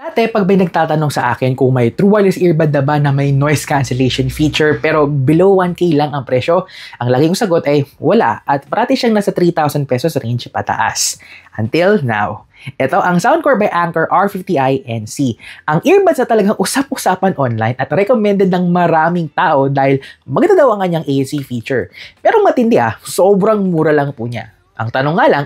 Dati, pag may nagtatanong sa akin kung may true wireless earbud na ba na may noise cancellation feature pero below 1K lang ang presyo, ang laging sagot ay wala at parati siyang nasa 3,000 pesos range pataas. Until now. Ito ang Soundcore by Anker R50i NC. Ang earbuds na talagang usap-usapan online at recommended ng maraming tao dahil maganda daw ang kanyang AC feature. Pero matindi sobrang mura lang po niya. Ang tanong nga lang,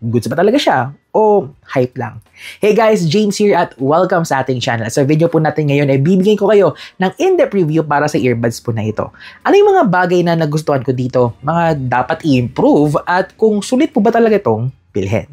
goods ba talaga siya? O hype lang? Hey guys, James here at welcome sa ating channel. Sa video po natin ngayon ay bibigyan ko kayo ng in-depth review para sa earbuds po na ito. Ano yung mga bagay na nagustuhan ko dito? Mga dapat i-improve at kung sulit po ba talaga itong bilhin?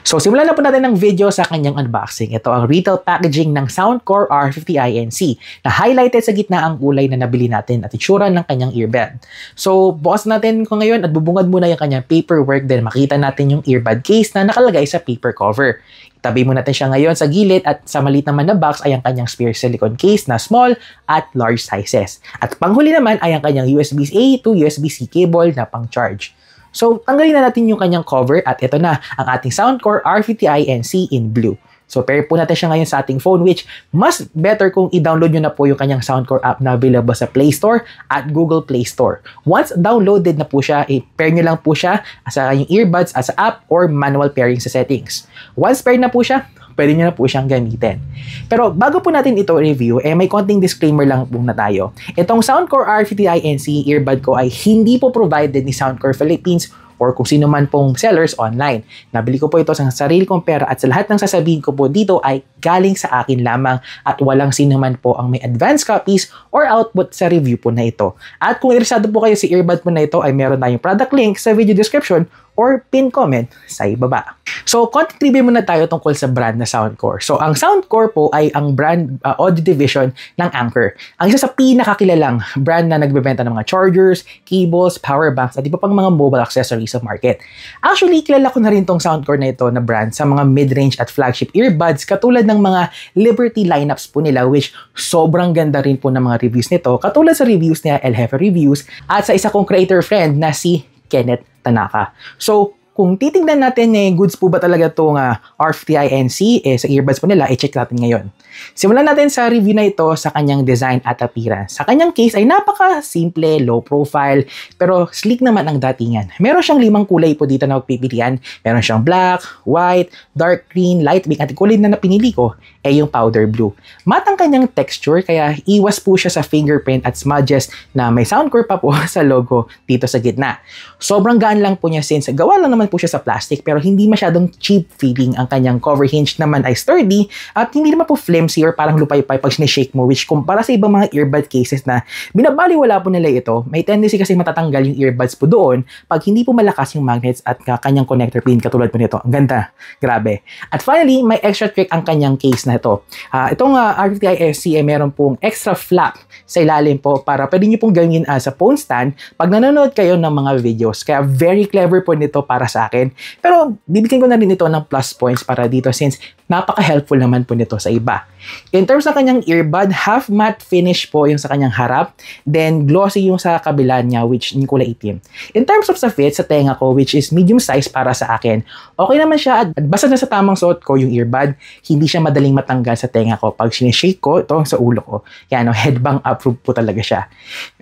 So, simulan na po natin ng video sa kanyang unboxing. Ito ang retail packaging ng Soundcore R50i NC na highlighted sa gitna ang kulay na nabili natin at itsura ng kanyang earbud. So, bukas natin ko ngayon at bubungad muna yung kanyang paperwork then makita natin yung earbud case na nakalagay sa paper cover. Itabi mo natin siya ngayon sa gilid at sa maliit naman na box ay ang kanyang spare silicone case na small at large sizes. At panghuli naman ay ang kanyang USB-A to USB-C cable na pang-charge. So, tanggalin na natin yung kanyang cover at ito na ang ating Soundcore R50i NC in blue. So, pair po natin siya ngayon sa ating phone which mas better kung i-download nyo na po yung kanyang Soundcore app na available sa Play Store at Google Play Store. Once downloaded na po siya, i-pair nyo lang po siya sa kanyang earbuds as app or manual pairing sa settings. Once paired na po siya, pwede nyo na po siyang gamitin. Pero bago po natin ito review, may konting disclaimer lang po na tayo. Itong Soundcore R50i NC earbud ko ay hindi po provided ni Soundcore Philippines or kung sino man pong sellers online. Nabili ko po ito sa sarili kong pera at sa lahat ng sasabihin ko po dito ay galing sa akin lamang at walang sino man po ang may advanced copies or output sa review po na ito. At kung interesado po kayo sa earbud po na ito ay meron tayong product link sa video description or pin comment sa ibaba. So, content review muna tayo tungkol sa brand na Soundcore. So, ang Soundcore po ay ang brand audio division ng Anker. Ang isa sa pinakakilalang brand na nagbebenta ng mga chargers, cables, power banks, at iba pang mga mobile accessories sa market. Actually, kilala ko na rin tong Soundcore na ito na brand sa mga mid-range at flagship earbuds katulad ng mga Liberty lineups po nila which sobrang ganda rin po ng mga reviews nito katulad sa reviews niya El Jefe Reviews at sa isa kong creator friend na si Kenneth Tanaka. So, kung titingnan natin goods po ba talaga itong R50i NC sa earbuds po nila, i-check natin ngayon. Simulan natin sa review na ito sa kanyang design at appearance. Sa kanyang case ay napaka-simple, low profile, pero sleek naman ang datingan. Meron siyang 5 kulay po dito na magpipilian. Meron siyang black, white, dark green, light pink, at kulay na napinili ko ay yung powder blue. Matang kanyang texture, kaya iwas po siya sa fingerprint at smudges na may Soundcore pa po sa logo dito sa gitna. Sobrang gaan lang po niya since gawa lang naman po siya sa plastic pero hindi masyadong cheap feeling. Ang kanyang cover hinge naman ay sturdy at hindi naman po flimsy or parang lupay-pay pag sinishake mo which kumpara sa ibang mga earbud cases na binabaliwala po nila ito, may tendency kasi matatanggal yung earbuds po doon pag hindi po malakas yung magnets at kanyang connector pin katulad po nito. Ang ganda. Grabe. At finally, may extra trick ang kanyang case na ito. Itong R50i SC ay meron pong extra flap sa ilalim po para pwede nyo pong gawin as a phone stand pag nanonood kayo ng mga videos. Kaya very clever po nito para sa akin. Pero bibigyan ko na rin ito ng plus points para dito since napaka-helpful naman po nito sa iba. In terms ng kanyang earbud, half matte finish po yung sa kanyang harap, then glossy yung sa kabila niya which yung kulay itim. In terms of sa fit sa tenga ko which is medium size para sa akin, okay naman siya at basta na sa tamang suot ko yung earbud, hindi siya madaling matanggal sa tenga ko pag sinishake ko ito sa ulo ko. Kaya headbang approved po talaga siya.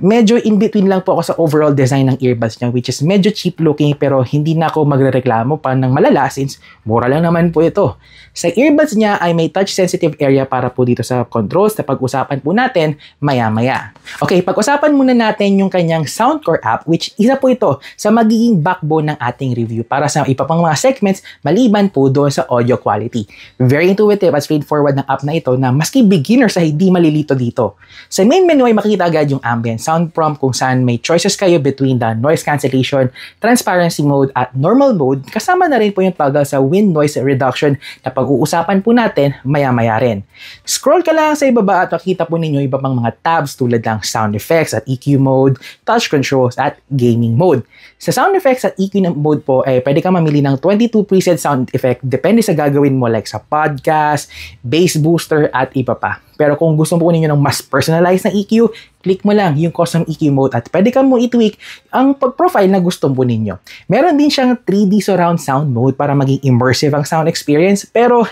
Medyo in between lang po ako sa overall design ng earbuds niya which is medyo cheap looking pero hindi na ako magrereklamo pa ng malala since mura lang naman po ito. Sa earbuds niya ay may touch sensitive area para po dito sa controls na pag-usapan po natin maya-maya. Okay, pag-usapan muna natin yung kanyang Soundcore app which isa po ito sa magiging backbone ng ating review para sa iba pang mga segments maliban po doon sa audio quality. Very intuitive at straightforward ng app na ito na maski beginners ay hindi malilito dito. Sa main menu ay makikita agad yung ambient sound prompt kung saan may choices kayo between the noise cancellation, transparency mode at normal mode. Kasama na rin po yung toggle sa wind noise reduction na pag-uusapan po natin maya-maya rin. Scroll ka lang sa ibaba at makita po ninyo iba pang mga tabs tulad ng sound effects at EQ mode, touch controls at gaming mode. Sa sound effects at EQ mode po, pwede ka mamili ng 22 preset sound effect depende sa gagawin mo like sa podcast, bass booster at iba pa. Pero kung gusto po ninyo ng mas personalized na EQ, click mo lang yung custom EQ mode at pwede ka mo i-tweak ang profile na gusto po ninyo. Meron din siyang 3D surround sound mode para maging immersive ang sound experience, pero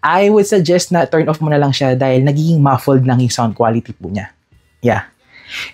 I would suggest na turn off mo na lang siya dahil nagiging muffled lang yung sound quality po niya. Yeah.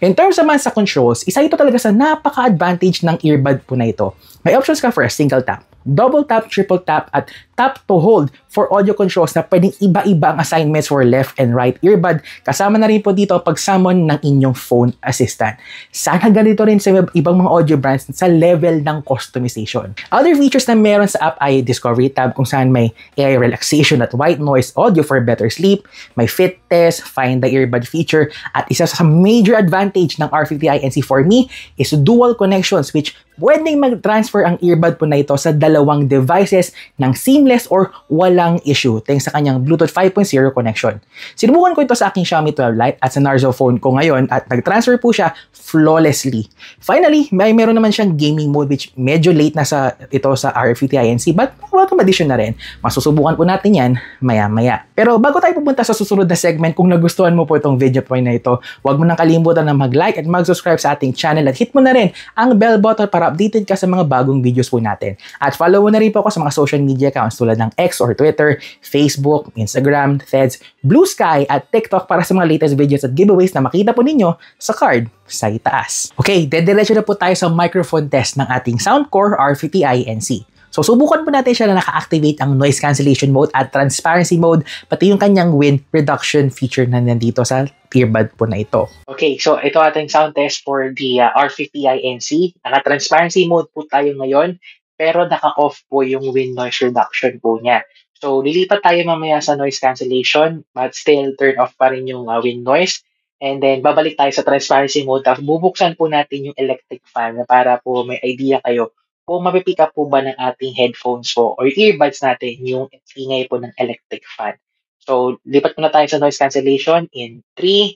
In terms naman sa controls, isa ito talaga sa napaka-advantage ng earbud po na ito. May options ka for a single tap, double tap, triple tap, at tap to hold for audio controls na pwedeng iba-iba ang assignments for left and right earbud. Kasama na rin po dito pag-summon ng inyong phone assistant. Sana ganito rin sa ibang mga audio brands sa level ng customization. Other features na meron sa app ay Discovery tab kung saan may AI relaxation at white noise audio for better sleep, may fit test, find the earbud feature, at isa sa major advantage ng R50i NC for me is dual connections which pwedeng mag-transfer ang earbud po na ito sa dalawang devices ng seamless or walang issue thanks sa kanyang Bluetooth 5.0 connection. Sinubukan ko ito sa aking Xiaomi 12 Lite at sa Narzo phone ko ngayon at nag-transfer po siya flawlessly. Finally, meron naman siyang gaming mode which medyo late na sa ito sa R50i NC but welcome addition na rin. Masusubukan po natin yan maya-maya. Pero bago tayo pupunta sa susunod na segment, kung nagustuhan mo po itong video point na ito, huwag mo nang kalimutan na mag-like at mag-subscribe sa ating channel at hit mo na rin ang bell button para updated ka sa mga bagong videos po natin. At follow mo na rin po ako sa mga social media accounts tulad ng X or Twitter, Facebook, Instagram, Threads, Blue Sky at TikTok para sa mga latest videos at giveaways na makita po ninyo sa card sa itaas. Okay, dediretso na po tayo sa microphone test ng ating Soundcore R50i NC. So, subukan po natin siya na naka-activate ang noise cancellation mode at transparency mode, pati yung kanyang wind reduction feature na nandito sa earbud po na ito. Okay, so ito ating sound test for the R50i NC. Naka-transparency mode po tayo ngayon, pero naka-off po yung wind noise reduction po niya. So, lilipat tayo mamaya sa noise cancellation, but still turn off pa rin yung wind noise. And then, babalik tayo sa transparency mode. Tapos, bubuksan po natin yung electric fan para po may idea kayo kung mapipick up po ba ng ating headphones po or earbuds natin yung ingay po ng electric fan. So, lipat muna tayo sa noise cancellation in 3,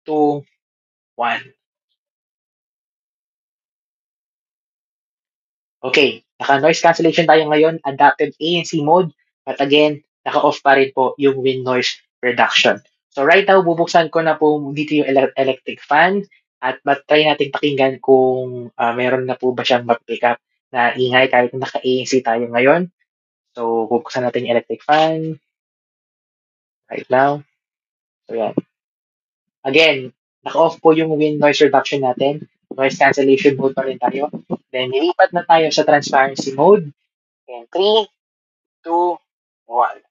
2, 1. Okay, naka-noise cancellation tayo ngayon, adaptive ANC mode, but again, naka-off pa rin po yung wind noise reduction. So right now, bubuksan ko na po dito yung electric fan at try natin pakinggan kung meron na po ba siyang mag-pick up na ingay kahit naka-ANC tayo ngayon. So, bubuksan natin yung electric fan right now. So, yan. Again, naka-off po yung wind noise reduction natin. Noise cancellation mode pa rin tayo. Then, nilipat na tayo sa transparency mode. In 3, 2, 1.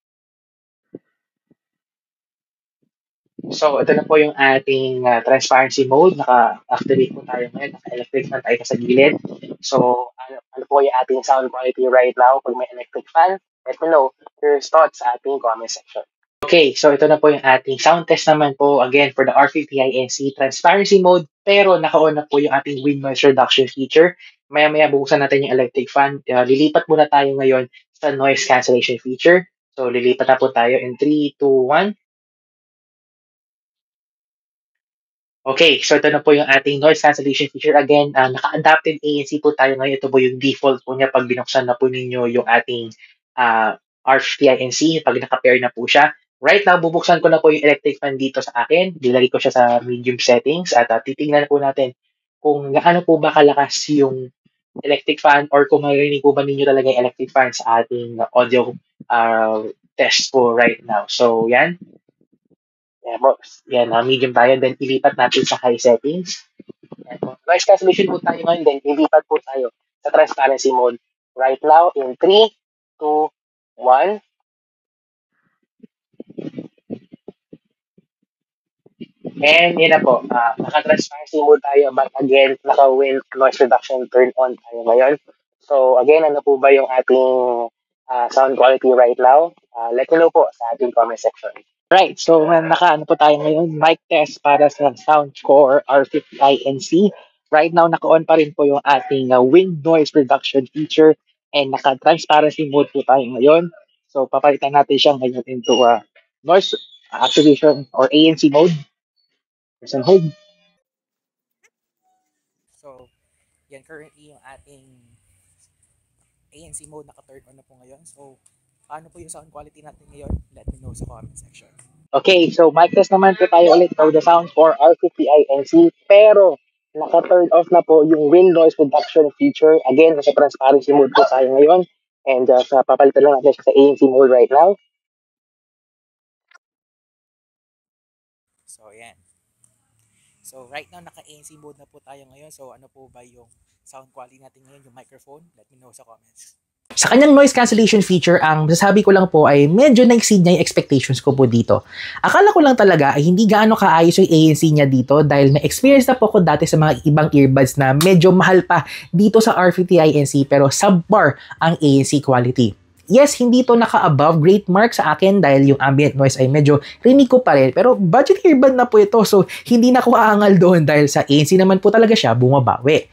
So, ito na po yung ating transparency mode. Naka-activate po tayo ngayon. Naka-electric fan tayo sa gilid. So, ano po yung ating sound quality right now pag may electric fan? Let me know your thoughts sa ating comment section. Okay, so ito na po yung ating sound test naman po again for the R50i NC transparency mode pero naka-on na po yung ating wind noise reduction feature. Maya-maya buksan natin yung electric fan. Lilipat muna tayo ngayon sa noise cancellation feature. So lilipat na po tayo in 3, 2, 1. Okay, so ito na po yung ating noise cancellation feature. Again, naka-adaptive ANC po tayo ngayon. Ito po yung default po niya pag binuksan na po ninyo yung ating R50i NC pag naka-pair na po siya. Right now, bubuksan ko na po yung electric fan dito sa akin. Dilagay ko siya sa medium settings at titingnan po natin kung gaano po ba kalakas yung electric fan or kung marinig po ba ninyo talaga yung electric fan sa ating audio test po right now. So, yan. Yan, box. Yan, medium tayo. Then, ilipat natin sa high settings. Yan po. Noise cancellation mode tayo ngayon. Then, ilipat po tayo sa transparency mode. Right now, in 3, 2, 1. And yun na po, naka-transparency mode tayo but again, naka-wind noise reduction turn on tayo ngayon. So again, ano po ba yung ating sound quality right now? Let me know po sa ating comment section. Right, so naka-ano po tayo ngayon, mic test para sa Soundcore R50i NC. Right now, naka-on pa rin po yung ating wind noise reduction feature and naka-transparency mode po tayo ngayon. So papalitan natin siya ngayon into noise activation or ANC mode. There's an hold. So, yan currently yung ating ANC mode naka-turn on na po ngayon. So, paano po yung sound quality natin ngayon? Let me know sa comment section. Okay, so mic test naman po tayo ulit for the sound for R50i NC. Pero, naka-turn off na po yung wind noise reduction feature. Again, nasa transparency mode po tayo ngayon. And sa papalitan lang natin siya sa ANC mode right now. So, ayan. So, right now, naka-ANC mode na po tayo ngayon. So, ano po ba yung sound quality natin ngayon, yung microphone? Let me know sa comments. Sa kanyang noise cancellation feature, ang masasabi ko lang po ay medyo na-exceed niya yung expectations ko po dito. Akala ko lang talaga ay hindi gaano kaayos yung ANC niya dito dahil na-experience na po ko dati sa mga ibang earbuds na medyo mahal pa dito sa R50i NC pero subpar ang ANC quality. Yes, hindi to naka-above great mark sa akin dahil yung ambient noise ay medyo rinig ko pa rin. Pero budget earbud na po ito so hindi na ko aangal doon dahil sa ANC naman po talaga siya bumabawi.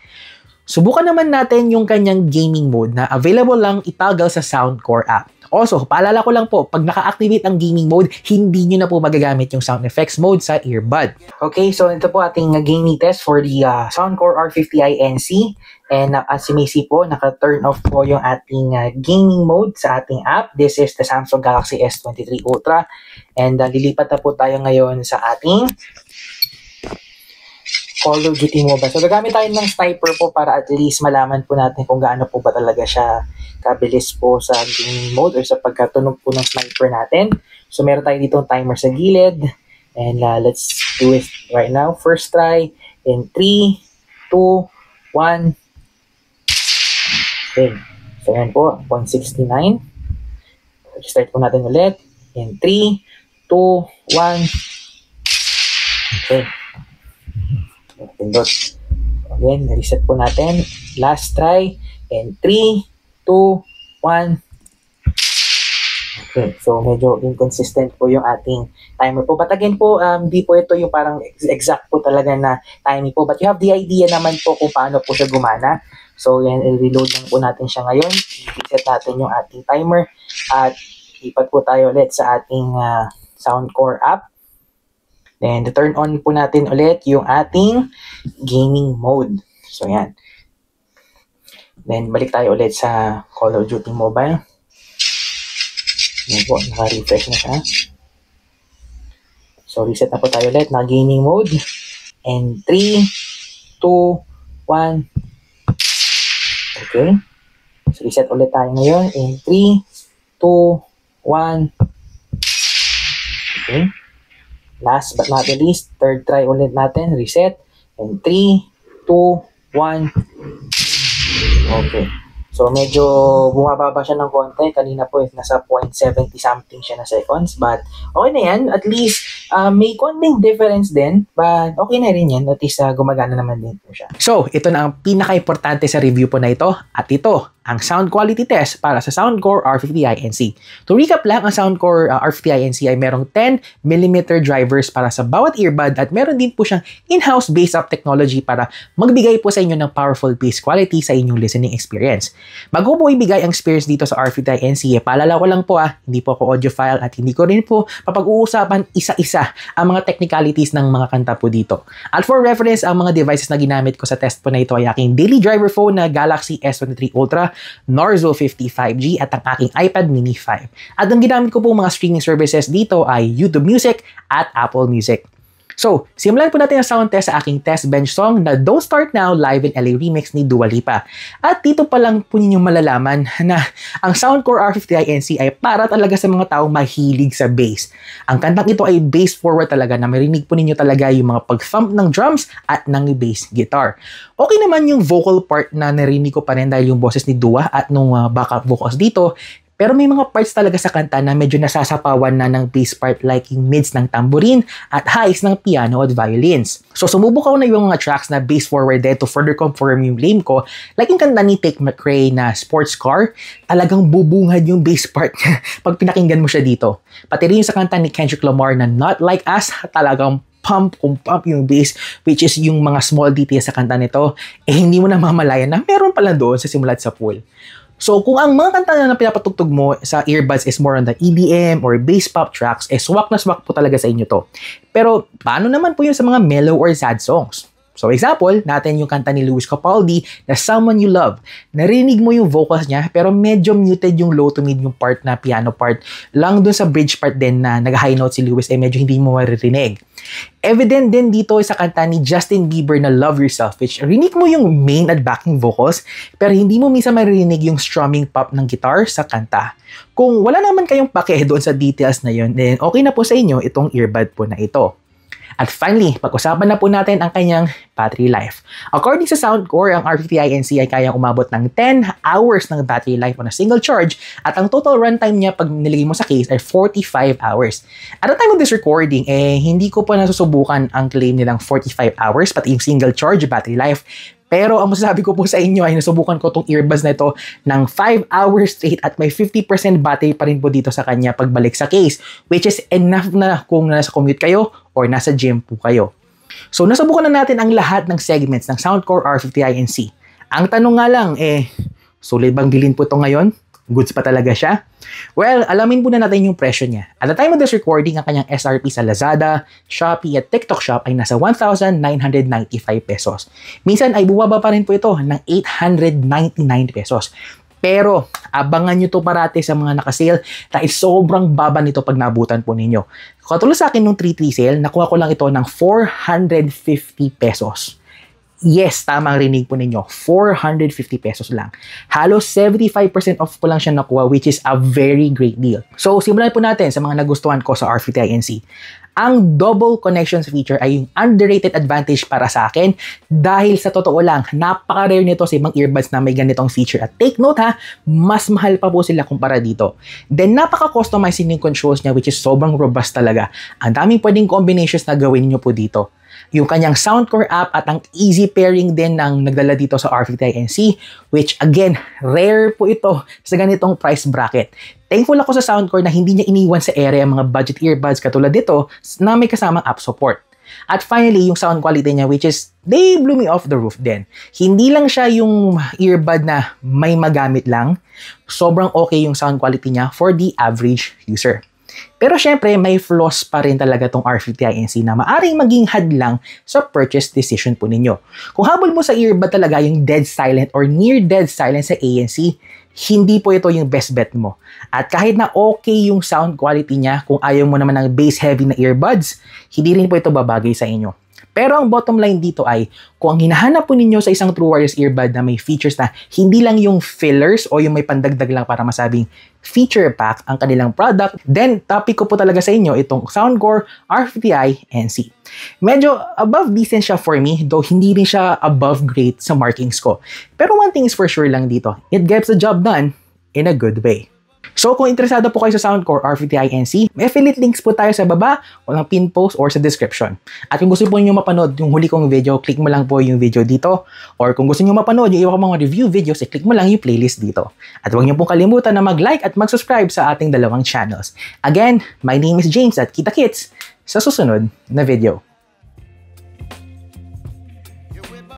Subukan naman natin yung kanyang gaming mode na available lang itoggle sa Soundcore app. Also, paalala ko lang po, pag naka-activate ang gaming mode, hindi nyo na po magagamit yung sound effects mode sa earbud. Okay, so ito po ating gaming test for the Soundcore R50i NC. And as you may see po, naka-turn off po yung ating gaming mode sa ating app. This is the Samsung Galaxy S23 Ultra. And lilipat na po tayo ngayon sa ating Call of Duty Mobile. So, gagamit tayo ng sniper po para at least malaman po natin kung gaano po ba talaga siya kabilis po sa gaming mode or sa pagkatunog po ng sniper natin. So, meron tayo dito timer sa gilid. And let's do it right now. First try in 3, 2, 1. Okay. So, yan po. 169. Start po natin ulit. In 3, 2, 1. Okay. Pindot. Again, reset po natin. Last try. And 3, 2, 1. Okay. So, medyo inconsistent po yung ating timer po. But again po, di po ito yung parang exact po talaga na timing po. But you have the idea naman po kung paano po siya gumana. So, yan, i-reload lang po natin siya ngayon. I-reset natin yung ating timer. At ipat po tayo ulit sa ating Soundcore app. Then, turn on po natin ulit yung ating gaming mode. So, yan. Then, balik tayo ulit sa Call of Duty Mobile. Yan po, naka-refresh na siya. So, reset na po tayo ulit na gaming mode. And 3, 2, 1. Okay. So, reset ulit tayo ngayon. In 3, 2, 1. Okay. Last but not the least, third try ulit natin, reset, and 3, 2, 1. Okay. So, medyo bumababa siya ng konti. Kanina po, nasa 0.70 something siya na seconds. But, okay na yan. At least, may konting difference din. But, okay na rin yan. At least, gumagana naman din po siya. So, ito na ang pinaka-importante sa review po na ito. At ito, ang sound quality test para sa Soundcore R50i NC. To recap lang, ang Soundcore R50i NC ay merong 10mm drivers para sa bawat earbud at meron din po siyang in-house bass-up technology para magbigay po sa inyo ng powerful bass quality sa inyong listening experience. Bago po ibigay ang experience dito sa R50i NC, paalala ko lang po hindi po ako audiophile at hindi ko rin po papag-uusapan isa-isa ang mga technicalities ng mga kanta po dito. At for reference, ang mga devices na ginamit ko sa test po na ito ay aking daily driver phone na Galaxy S23 Ultra, Narzo 50 5G at ang aking iPad mini 5. At ang ginamit ko po mga streaming services dito ay YouTube Music at Apple Music. So, simulan po natin ang sound test sa aking test bench song na Don't Start Now live in LA remix ni Dua Lipa. At dito pa lang po ninyong malalaman na ang Soundcore R50i NC ay para talaga sa mga taong mahilig sa bass. Ang kantang ito ay bass forward talaga na marinig po ninyo talaga yung mga pag-thump ng drums at ng bass guitar. Okay naman yung vocal part na narinig ko pa rin dahil yung boses ni Dua at nung backup vocals dito. Pero may mga parts talaga sa kanta na medyo nasasapawan na ng bass part like yung mids ng tambourine at highs ng piano at violins. So sumubok ako na yung mga tracks na bass forward to further confirm yung claim ko. Like yung kanta ni Tate McRae na Sports Car, talagang bubungad yung bass part pag pinakinggan mo siya dito. Pati rin yung sa kanta ni Kendrick Lamar na Not Like Us, talagang pump yung bass, which is yung mga small details sa kanta nito, hindi mo na mamalayan na meron pala doon sa simula at sa pool. So, kung ang mga kanta na pinapatugtog mo sa earbuds is more on the EDM or bass pop tracks, swak na swak po talaga sa inyo to. Pero, paano naman po yun sa mga mellow or sad songs? So example, natin yung kanta ni Lewis Capaldi na Someone You Love. Narinig mo yung vocals niya pero medyo muted yung low to mid yung part na piano part. Lang dun sa bridge part din na nag-high note si Lewis medyo hindi mo maririnig. Evident din dito sa kanta ni Justin Bieber na Love Yourself, which rinig mo yung main at backing vocals pero hindi mo minsan maririnig yung strumming pop ng guitar sa kanta. Kung wala naman kayong pake doon sa details na yun, then okay na po sa inyo itong earbud po na ito. At finally, pag-usapan na po natin ang kanyang battery life. According sa Soundcore, ang R50i NC ay kayang umabot ng 10 hours ng battery life on a single charge at ang total runtime niya pag nilagay mo sa case ay 45 hours. At the time of this recording, hindi ko pa nasusubukan ang claim nilang 45 hours pati yung single charge battery life. Pero ang masasabi ko po sa inyo ay nasubukan ko itong earbuds na ito ng 5 hours straight at may 50% battery pa rin po dito sa kanya pagbalik sa case, which is enough na kung nasa commute kayo or nasa gym po kayo. So nasubukan na natin ang lahat ng segments ng Soundcore R50i NC. Ang tanong nga lang, sulit bang bilhin po ito ngayon? Goods pa talaga siya? Well, alamin muna natin yung presyo niya. At the time of this recording, ang kanyang SRP sa Lazada, Shopee at TikTok Shop ay nasa 1,995 pesos. Minsan ay bumaba pa rin po ito ng 899 pesos. Pero abangan nyo to parati sa mga nakasale dahil sobrang baba nito pag naabutan po ninyo. Katulad sa akin nung 3-3 sale, nakuha ko lang ito ng 450 pesos. Yes, tamang rinig po ninyo. 450 pesos lang. Halos 75% off ko lang siya nakuha, which is a very great deal. So, simulan po natin sa mga nagustuhan ko sa R50i NC. Ang double connections feature ay yung underrated advantage para sa akin dahil sa totoo lang, napaka-rare nito sa ibang earbuds na may ganitong feature. At take note ha, mas mahal pa po sila kumpara dito. Then, napaka-customizing yung controls niya which is sobrang robust talaga. Ang daming pwedeng combinations na gawin niyo po dito. Yung kanyang Soundcore app at ang easy pairing din ng nagdala dito sa R50i NC, which again, rare po ito sa ganitong price bracket. Thankful ako sa Soundcore na hindi niya iniwan sa area ang mga budget earbuds katulad dito na may kasamang app support. At finally, yung sound quality niya which is, they blew me off the roof din. Hindi lang siya yung earbud na may magamit lang, sobrang okay yung sound quality niya for the average user. Pero syempre, may flaws pa rin talaga tong R50i NC na maaring maging hadlang sa purchase decision po ninyo. Kung habol mo sa earbud talaga yung dead silent or near dead silent sa ANC, hindi po ito yung best bet mo. At kahit na okay yung sound quality niya, kung ayaw mo naman ng bass heavy na earbuds, hindi rin po ito babagay sa inyo. Pero ang bottom line dito ay, kung ang hinahanap po ninyo sa isang true wireless earbud na may features na hindi lang yung fillers o yung may pandagdag lang para masabing feature pack ang kanilang product, then topic ko po talaga sa inyo itong Soundcore R50i NC. Medyo above decent siya for me, though hindi rin siya above great sa markings ko. Pero one thing is for sure lang dito, it gets the job done in a good way. So kung interesado po kayo sa Soundcore R50i NC, may affiliate links po tayo sa baba, walang pin post or sa description. At kung gusto po niyo mapanood yung huli kong video, click mo lang po yung video dito. Or kung gusto niyo mapanood yung iba kong mga review videos, click mo lang yung playlist dito. At huwag niyo pong kalimutan na mag-like at mag-subscribe sa ating dalawang channels. Again, my name is James at kita-kits sa susunod na video.